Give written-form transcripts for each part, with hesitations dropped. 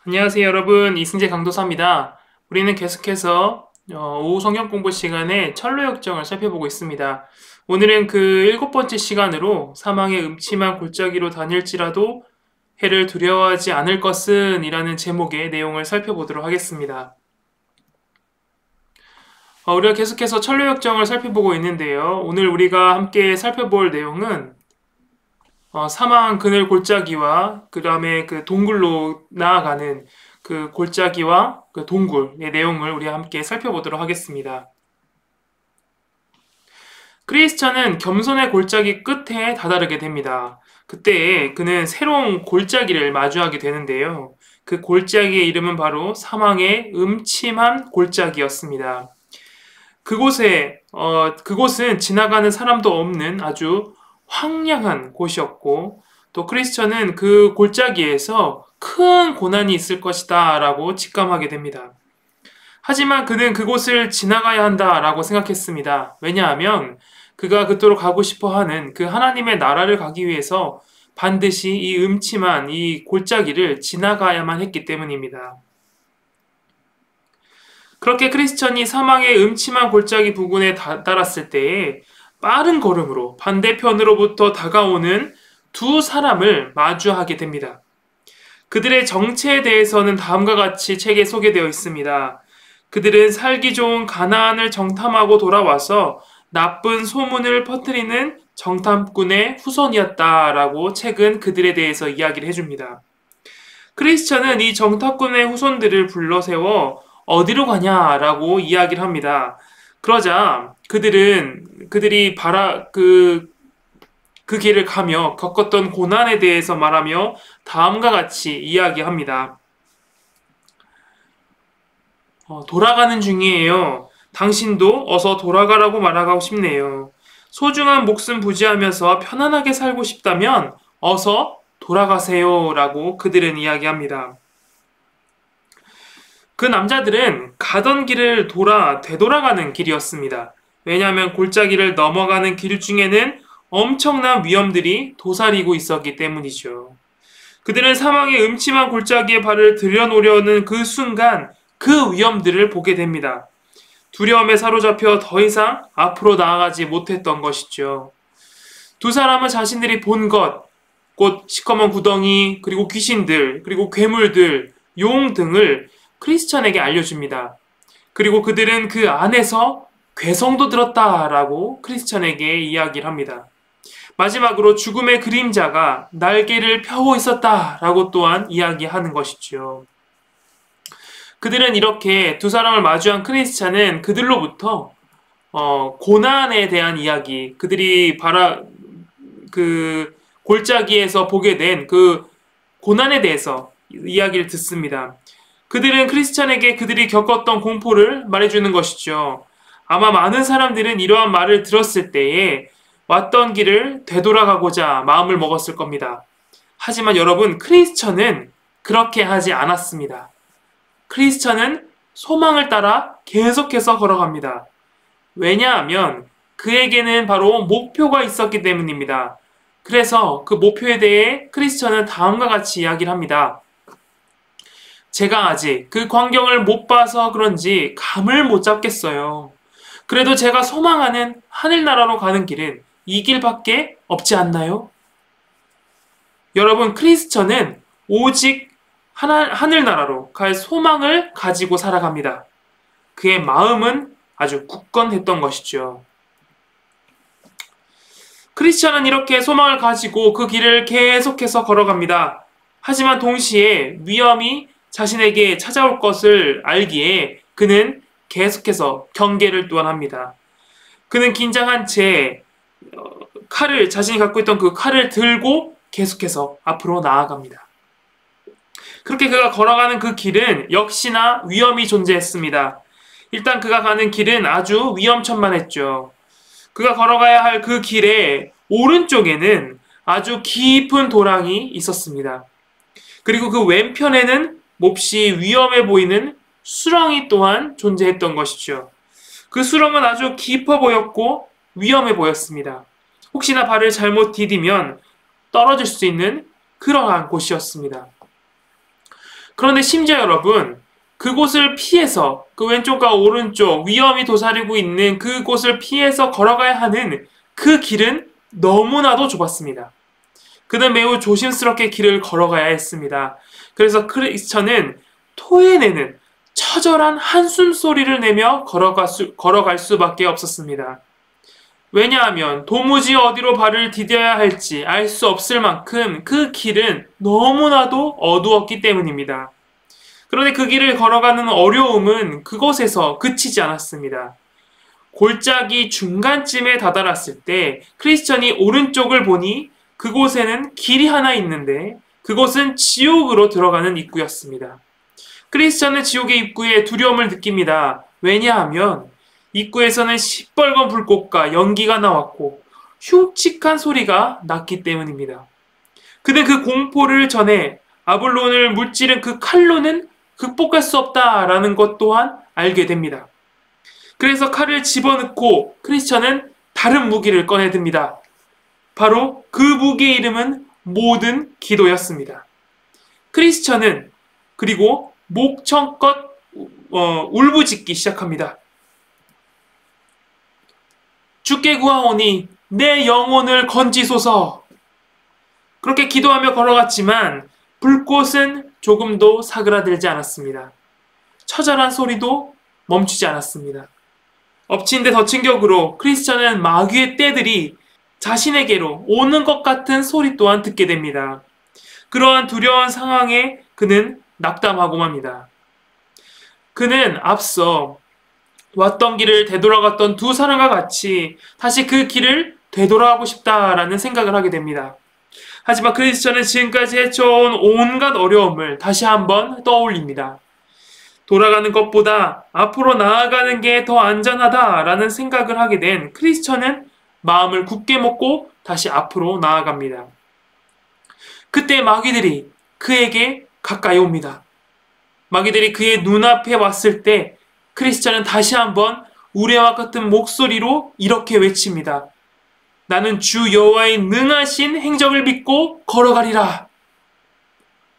안녕하세요 여러분, 이승재 강도사입니다. 우리는 계속해서 오후 성경 공부 시간에 철로역정을 살펴보고 있습니다. 오늘은 그 7번째 시간으로 사망의 음침한 골짜기로 다닐지라도 해를 두려워하지 않을 것은 이라는 제목의 내용을 살펴보도록 하겠습니다. 우리가 계속해서 철로역정을 살펴보고 있는데요. 오늘 우리가 함께 살펴볼 내용은 사망 그늘 골짜기와 그 다음에 그 동굴로 나아가는 그 골짜기와 그 동굴의 내용을 우리 함께 살펴보도록 하겠습니다. 크리스천은 겸손의 골짜기 끝에 다다르게 됩니다. 그때 그는 새로운 골짜기를 마주하게 되는데요. 그 골짜기의 이름은 바로 사망의 음침한 골짜기였습니다. 그곳은 지나가는 사람도 없는 아주 황량한 곳이었고, 또 크리스천은 그 골짜기에서 큰 고난이 있을 것이다 라고 직감하게 됩니다. 하지만 그는 그곳을 지나가야 한다 라고 생각했습니다. 왜냐하면 그가 그토록 가고 싶어 하는 그 하나님의 나라를 가기 위해서 반드시 이 음침한 이 골짜기를 지나가야만 했기 때문입니다. 그렇게 크리스천이 사망의 음침한 골짜기 부근에 달았을 때에 빠른 걸음으로 반대편으로부터 다가오는 두 사람을 마주하게 됩니다. 그들의 정체에 대해서는 다음과 같이 책에 소개되어 있습니다. 그들은 살기 좋은 가나안을 정탐하고 돌아와서 나쁜 소문을 퍼뜨리는 정탐꾼의 후손이었다라고 책은 그들에 대해서 이야기를 해줍니다. 크리스천은 이 정탐꾼의 후손들을 불러세워 어디로 가냐라고 이야기를 합니다. 그러자 그들이 그 길을 가며 겪었던 고난에 대해서 말하며 다음과 같이 이야기합니다. 돌아가는 중이에요. 당신도 어서 돌아가라고 말하고 싶네요. 소중한 목숨 부지하면서 편안하게 살고 싶다면 어서 돌아가세요 라고 그들은 이야기합니다. 그 남자들은 가던 길을 되돌아가는 길이었습니다. 왜냐하면 골짜기를 넘어가는 길 중에는 엄청난 위험들이 도사리고 있었기 때문이죠. 그들은 사망의 음침한 골짜기에 발을 들여놓으려는 그 순간 그 위험들을 보게 됩니다. 두려움에 사로잡혀 더 이상 앞으로 나아가지 못했던 것이죠. 두 사람은 자신들이 본 것, 곧 시커먼 구덩이, 그리고 귀신들, 그리고 괴물들, 용 등을 크리스천에게 알려줍니다. 그리고 그들은 그 안에서 괴성도 들었다라고 크리스천에게 이야기를 합니다. 마지막으로 죽음의 그림자가 날개를 펴고 있었다라고 또한 이야기하는 것이죠. 그들은 이렇게 두 사람을 마주한 크리스찬은 그들로부터 고난에 대한 이야기, 그 골짜기에서 보게 된 그 고난에 대해서 이야기를 듣습니다. 그들은 크리스찬에게 그들이 겪었던 공포를 말해주는 것이죠. 아마 많은 사람들은 이러한 말을 들었을 때에 왔던 길을 되돌아가고자 마음을 먹었을 겁니다. 하지만 여러분, 크리스천은 그렇게 하지 않았습니다. 크리스천은 소망을 따라 계속해서 걸어갑니다. 왜냐하면 그에게는 바로 목표가 있었기 때문입니다. 그래서 그 목표에 대해 크리스천은 다음과 같이 이야기를 합니다. 제가 아직 그 광경을 못 봐서 그런지 감을 못 잡겠어요. 그래도 제가 소망하는 하늘나라로 가는 길은 이 길밖에 없지 않나요? 여러분, 크리스천은 오직 하늘나라로 갈 소망을 가지고 살아갑니다. 그의 마음은 아주 굳건했던 것이죠. 크리스천은 이렇게 소망을 가지고 그 길을 계속해서 걸어갑니다. 하지만 동시에 위험이 자신에게 찾아올 것을 알기에 그는 계속해서 경계를 또한 합니다. 그는 긴장한 채 자신이 갖고 있던 그 칼을 들고 계속해서 앞으로 나아갑니다. 그렇게 그가 걸어가는 그 길은 역시나 위험이 존재했습니다. 일단 그가 가는 길은 아주 위험천만했죠. 그가 걸어가야 할 그 길의 오른쪽에는 아주 깊은 도랑이 있었습니다. 그리고 그 왼편에는 몹시 위험해 보이는 수렁이 또한 존재했던 것이죠. 그 수렁은 아주 깊어 보였고 위험해 보였습니다. 혹시나 발을 잘못 디디면 떨어질 수 있는 그러한 곳이었습니다. 그런데 심지어 여러분, 그곳을 피해서 그 왼쪽과 오른쪽 위험이 도사리고 있는 그곳을 피해서 걸어가야 하는 그 길은 너무나도 좁았습니다. 그는 매우 조심스럽게 길을 걸어가야 했습니다. 그래서 크리스천은 토해내는 처절한 한숨 소리를 내며 걸어갈 수밖에 없었습니다. 왜냐하면 도무지 어디로 발을 디뎌야 할지 알 수 없을 만큼 그 길은 너무나도 어두웠기 때문입니다. 그런데 그 길을 걸어가는 어려움은 그곳에서 그치지 않았습니다. 골짜기 중간쯤에 다다랐을 때 크리스천이 오른쪽을 보니 그곳에는 길이 하나 있는데 그곳은 지옥으로 들어가는 입구였습니다. 크리스천은 지옥의 입구에 두려움을 느낍니다. 왜냐하면 입구에서는 시뻘건 불꽃과 연기가 나왔고 흉측한 소리가 났기 때문입니다. 그는 그 공포를 전해 아볼론을 물찌른 그 칼로는 극복할 수 없다라는 것 또한 알게 됩니다. 그래서 칼을 집어넣고 크리스천은 다른 무기를 꺼내듭니다. 바로 그 무기의 이름은 모든 기도였습니다. 크리스천은 그리고 목청껏 울부짖기 시작합니다. 주께 구하오니 내 영혼을 건지소서. 그렇게 기도하며 걸어갔지만 불꽃은 조금도 사그라들지 않았습니다. 처절한 소리도 멈추지 않았습니다. 엎친 데 덮친 격으로 크리스천은 마귀의 떼들이 자신에게로 오는 것 같은 소리 또한 듣게 됩니다. 그러한 두려운 상황에 그는 낙담하고 맙니다. 그는 앞서 왔던 길을 되돌아갔던 두 사람과 같이 다시 그 길을 되돌아가고 싶다라는 생각을 하게 됩니다. 하지만 크리스천은 지금까지 헤쳐온 온갖 어려움을 다시 한번 떠올립니다. 돌아가는 것보다 앞으로 나아가는 게 더 안전하다라는 생각을 하게 된 크리스천은 마음을 굳게 먹고 다시 앞으로 나아갑니다. 그때 마귀들이 그에게 가까이 옵니다. 마귀들이 그의 눈앞에 왔을 때 크리스천은 다시 한번 우레와 같은 목소리로 이렇게 외칩니다. 나는 주 여호와의 능하신 행적을 믿고 걸어가리라.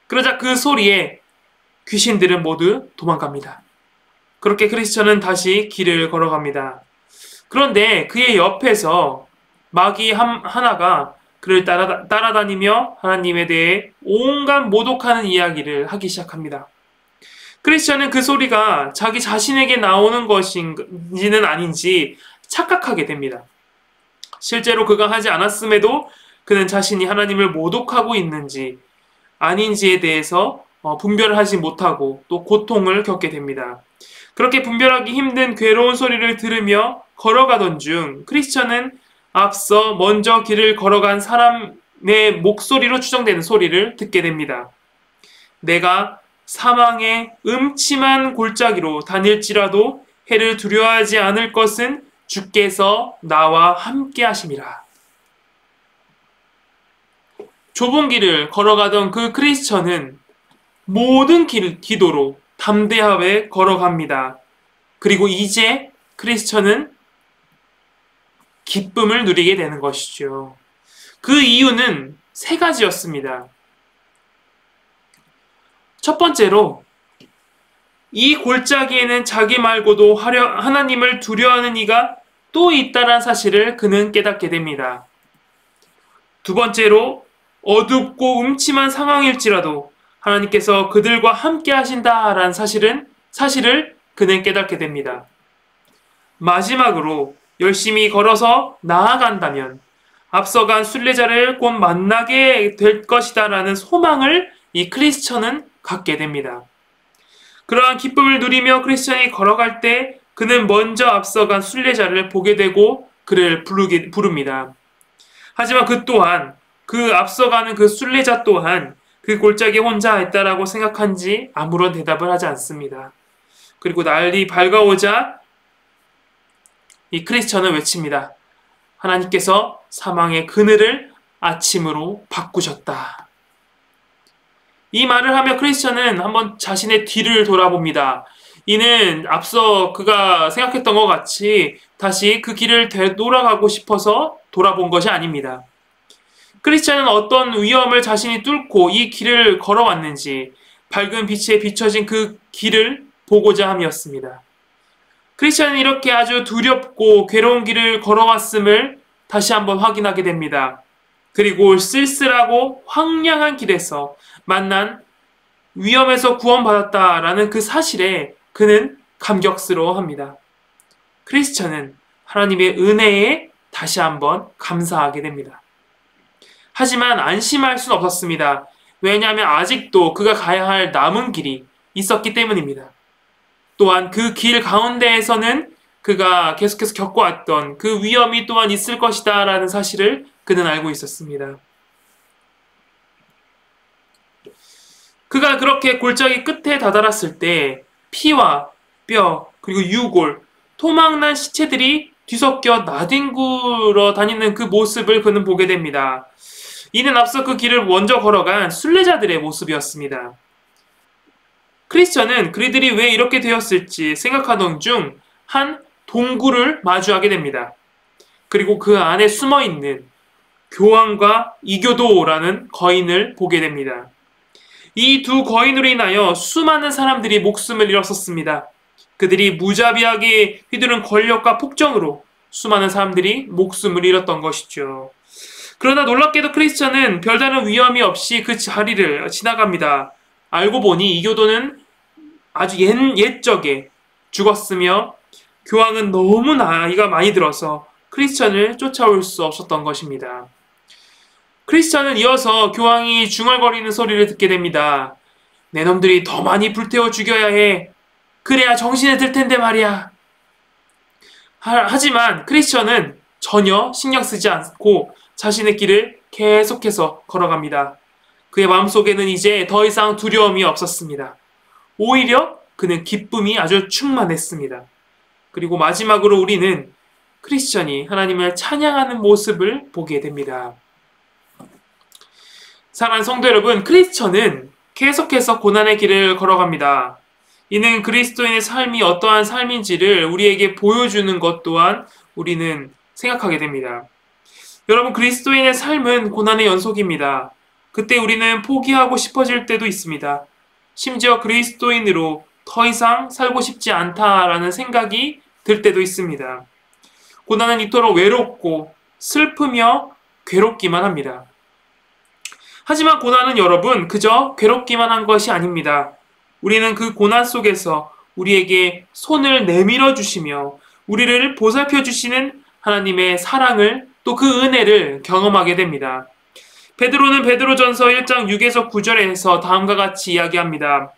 그러자 그 소리에 귀신들은 모두 도망갑니다. 그렇게 크리스천은 다시 길을 걸어갑니다. 그런데 그의 옆에서 마귀 하나가 그를 따라다니며 하나님에 대해 온갖 모독하는 이야기를 하기 시작합니다. 크리스천은 그 소리가 자기 자신에게 나오는 것인지는 아닌지 착각하게 됩니다. 실제로 그가 하지 않았음에도 그는 자신이 하나님을 모독하고 있는지 아닌지에 대해서 분별을 하지 못하고 또 고통을 겪게 됩니다. 그렇게 분별하기 힘든 괴로운 소리를 들으며 걸어가던 중 크리스천은 앞서 먼저 길을 걸어간 사람의 목소리로 추정되는 소리를 듣게 됩니다. 내가 사망의 음침한 골짜기로 다닐지라도 해를 두려워하지 않을 것은 주께서 나와 함께 하심이라. 좁은 길을 걸어가던 그 크리스천은 모든 기도로 담대하게 걸어갑니다. 그리고 이제 크리스천은 기쁨을 누리게 되는 것이죠. 그 이유는 세 가지였습니다. 첫 번째로 이 골짜기에는 자기 말고도 하나님을 두려워하는 이가 또 있다는 사실을 그는 깨닫게 됩니다. 두 번째로 어둡고 음침한 상황일지라도 하나님께서 그들과 함께 하신다라는 사실을 그는 깨닫게 됩니다. 마지막으로 열심히 걸어서 나아간다면 앞서간 순례자를 곧 만나게 될 것이다라는 소망을 이 크리스천은 갖게 됩니다. 그러한 기쁨을 누리며 크리스천이 걸어갈 때 그는 먼저 앞서간 순례자를 보게 되고 그를 부릅니다. 하지만 그 또한 그 앞서가는 그 순례자 또한 그 골짜기에 혼자 있다라고 생각한지 아무런 대답을 하지 않습니다. 그리고 날이 밝아오자 이 크리스천은 외칩니다. 하나님께서 사망의 그늘을 아침으로 바꾸셨다. 이 말을 하며 크리스천은 한번 자신의 뒤를 돌아봅니다. 이는 앞서 그가 생각했던 것 같이 다시 그 길을 되돌아가고 싶어서 돌아본 것이 아닙니다. 크리스천은 어떤 위험을 자신이 뚫고 이 길을 걸어왔는지, 밝은 빛에 비춰진 그 길을 보고자 함이었습니다. 크리스천은 이렇게 아주 두렵고 괴로운 길을 걸어왔음을 다시 한번 확인하게 됩니다. 그리고 쓸쓸하고 황량한 길에서 만난 위험에서 구원받았다라는 그 사실에 그는 감격스러워합니다. 크리스천은 하나님의 은혜에 다시 한번 감사하게 됩니다. 하지만 안심할 수는 없었습니다. 왜냐하면 아직도 그가 가야 할 남은 길이 있었기 때문입니다. 또한 그 길 가운데에서는 그가 계속해서 겪어왔던 그 위험이 또한 있을 것이다 라는 사실을 그는 알고 있었습니다. 그가 그렇게 골짜기 끝에 다다랐을 때 피와 뼈 그리고 유골, 토막난 시체들이 뒤섞여 나뒹굴어 다니는 그 모습을 그는 보게 됩니다. 이는 앞서 그 길을 먼저 걸어간 순례자들의 모습이었습니다. 크리스천은 그들이 왜 이렇게 되었을지 생각하던 중 한 동굴을 마주하게 됩니다. 그리고 그 안에 숨어있는 교황과 이교도라는 거인을 보게 됩니다. 이 두 거인으로 인하여 수많은 사람들이 목숨을 잃었었습니다. 그들이 무자비하게 휘두른 권력과 폭정으로 수많은 사람들이 목숨을 잃었던 것이죠. 그러나 놀랍게도 크리스천은 별다른 위험이 없이 그 자리를 지나갑니다. 알고 보니 이교도는 아주 옛적에 죽었으며 교황은 너무 나이가 많이 들어서 크리스천을 쫓아올 수 없었던 것입니다. 크리스천은 이어서 교황이 중얼거리는 소리를 듣게 됩니다. 내 놈들이 더 많이 불태워 죽여야 해. 그래야 정신에 들 텐데 말이야. 하지만 크리스천은 전혀 신경 쓰지 않고 자신의 길을 계속해서 걸어갑니다. 그의 마음속에는 이제 더 이상 두려움이 없었습니다. 오히려 그는 기쁨이 아주 충만했습니다. 그리고 마지막으로 우리는 크리스천이 하나님을 찬양하는 모습을 보게 됩니다. 사랑하는 성도 여러분, 크리스천은 계속해서 고난의 길을 걸어갑니다. 이는 그리스도인의 삶이 어떠한 삶인지를 우리에게 보여주는 것 또한 우리는 생각하게 됩니다. 여러분, 그리스도인의 삶은 고난의 연속입니다. 그때 우리는 포기하고 싶어질 때도 있습니다. 심지어 그리스도인으로 더 이상 살고 싶지 않다라는 생각이 들 때도 있습니다. 고난은 이토록 외롭고 슬프며 괴롭기만 합니다. 하지만 고난은 여러분 그저 괴롭기만 한 것이 아닙니다. 우리는 그 고난 속에서 우리에게 손을 내밀어 주시며 우리를 보살펴 주시는 하나님의 사랑을 또 그 은혜를 경험하게 됩니다. 베드로는 베드로전서 1장 6에서 9절에서 다음과 같이 이야기합니다.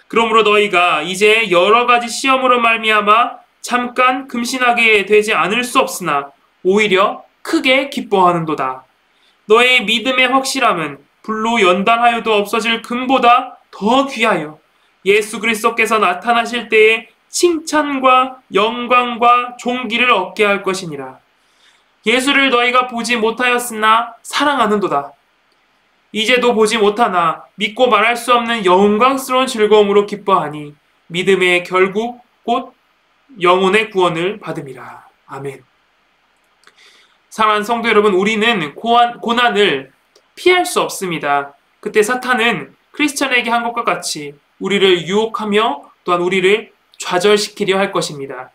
그러므로 너희가 이제 여러 가지 시험으로 말미암아 잠깐 금신하게 되지 않을 수 없으나 오히려 크게 기뻐하는도다. 너의 믿음의 확실함은 불로 연단하여도 없어질 금보다 더 귀하여 예수 그리스도께서 나타나실 때에 칭찬과 영광과 존귀를 얻게 할 것이니라. 예수를 너희가 보지 못하였으나 사랑하는도다. 이제도 보지 못하나 믿고 말할 수 없는 영광스러운 즐거움으로 기뻐하니 믿음의 결국 곧 영혼의 구원을 받음이라. 아멘. 사랑하는 성도 여러분, 우리는 고난을 피할 수 없습니다. 그때 사탄은 크리스천에게 한 것과 같이 우리를 유혹하며 또한 우리를 좌절시키려 할 것입니다.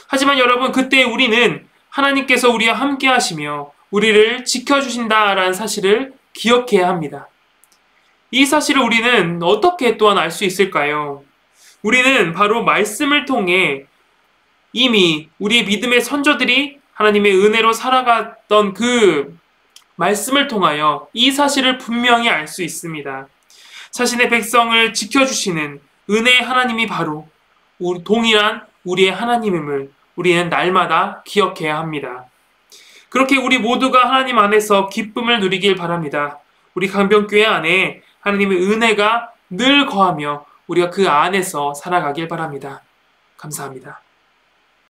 하지만 여러분, 그때 우리는 하나님께서 우리와 함께 하시며 우리를 지켜주신다라는 사실을 기억해야 합니다. 이 사실을 우리는 어떻게 또한 알 수 있을까요? 우리는 바로 말씀을 통해 이미 우리 믿음의 선조들이 하나님의 은혜로 살아갔던 그 말씀을 통하여 이 사실을 분명히 알 수 있습니다. 자신의 백성을 지켜주시는 은혜의 하나님이 바로 동일한 우리의 하나님임을 우리는 날마다 기억해야 합니다. 그렇게 우리 모두가 하나님 안에서 기쁨을 누리길 바랍니다. 우리 강변교회 안에 하나님의 은혜가 늘 거하며 우리가 그 안에서 살아가길 바랍니다. 감사합니다.